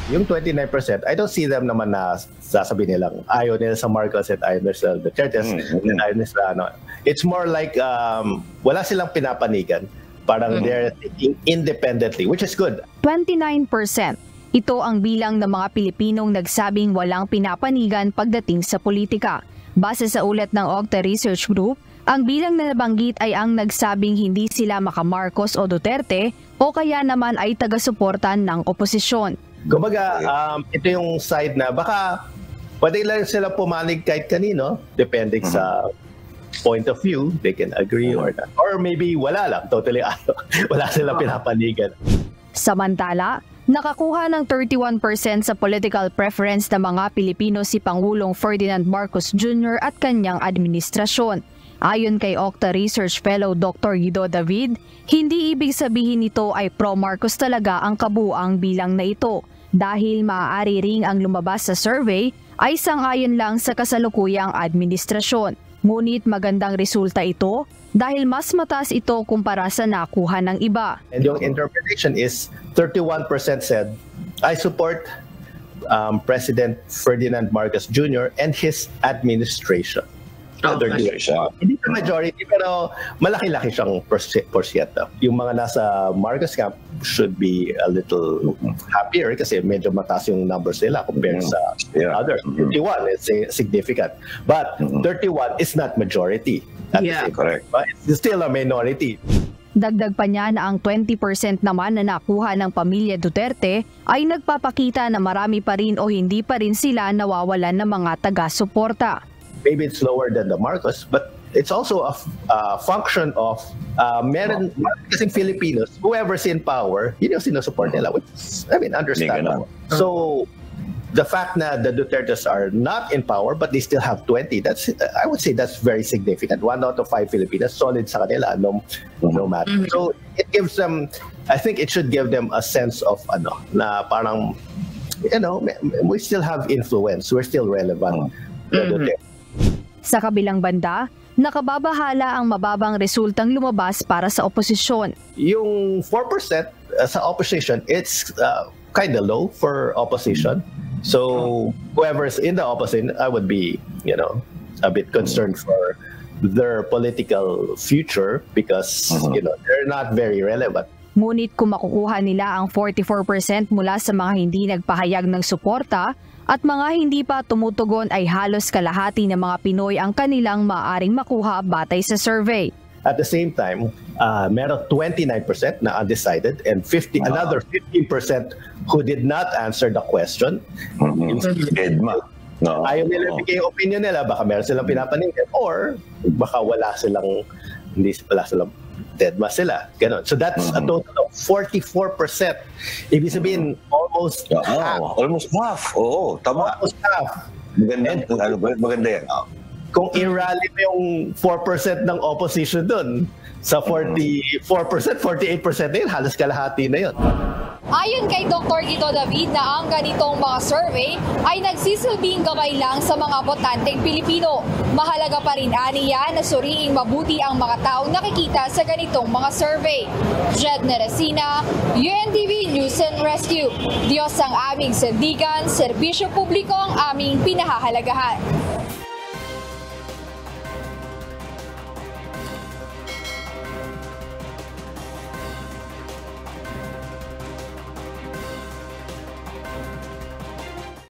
Yung 29%, I don't see them naman na sasabihin nilang ayaw nila sa Marcos at ayaw nila sa Duterte. Ayaw nila sa ano. It's more like wala silang pinapanigan. Parang they're thinking independently, which is good. 29%. Ito ang bilang ng mga Pilipinong nagsabing walang pinapanigan pagdating sa politika. Base sa ulat ng Octa Research Group, ang bilang na nabanggit ay ang nagsabing hindi sila maka-Marcos o Duterte o kaya naman ay taga-suportan ng oposisyon. Kumbaga, ito yung side na baka pwede lang sila pumanig kahit kanino, depending sa point of view, they can agree or not. Or maybe wala lang, totally wala silang pinapanigan. Samantala, nakakuha ng 31% sa political preference ng mga Pilipino si Pangulong Ferdinand Marcos Jr. at kanyang administrasyon. Ayon kay Octa Research Fellow Dr. Guido David, hindi ibig sabihin nito ay pro-Marcos talaga ang kabuuang bilang na ito dahil maaari ring ang lumabas sa survey ay sang-ayon lang sa kasalukuyang administrasyon. Ngunit magandang resulta ito dahil mas mataas ito kumpara sa nakuha ng iba. And yung interpretation is 31% said, I support President Ferdinand Marcos Jr. and his administration. Hindi pa majority pero malaki-laki siyang porsyento. Yung mga nasa Marcos camp should be a little happier kasi medyo mataas yung numbers nila compared sa others. 31 is significant. But 31 is not majority. Correct. It's still a minority. Dagdag pa niya na ang 20% naman na nakuha ng pamilya Duterte ay nagpapakita na marami pa rin o hindi pa rin sila nawawalan ng mga taga-suporta. Maybe it's lower than the Marcos, but it's also a function of meron kasing Filipinos, whoever's in power, yun yung sinusupport nila, which is, I mean, understandable. So, the fact na the Dutertes are not in power, but they still have 20, that's, I would say that's very significant. 1 out of 5 Filipinos, solid sa kanila, no matter. So, it gives them, I think it should give them a sense of, na parang, we still have influence, we're still relevant. Sa kabilang banda, nakababahala ang mababang resultang lumabas para sa oposisyon. Yung 4% sa opposition, it's kind of low for opposition. So whoever's in the opposition, I would be, a bit concerned for their political future because, they're not very relevant. Ngunit kung makukuha nila ang 44% mula sa mga hindi nagpahayag ng suporta, at mga hindi pa tumutugon ay halos kalahati ng mga Pinoy ang kanilang maaaring makuha batay sa survey. At the same time, meron 29% na undecided and another 15% who did not answer the question. Ayaw nila bigay yung opinion nila, baka meron silang pinapaninggan or baka wala silang deadma sila. Ganon. So that's a total of 44%. Ibig sabihin, almost half. Almost half. Oo, tama. Almost half. Maganda yan. Kung i-rally mo yung 4% ng opposition dun, sa 44%, 48% na yun, halos kalahati na yun. Ayon kay Dr. Guido David na ang ganitong mga survey ay nagsisilbing gabay lang sa mga botanteng Pilipino. Mahalaga pa rin aniya na suriing mabuti ang mga taong nakikita sa ganitong mga survey. Jed Neresina, UNTV News and Rescue. Diyos ang aming sandigan, serbisyo publiko ang aming pinahahalagahan.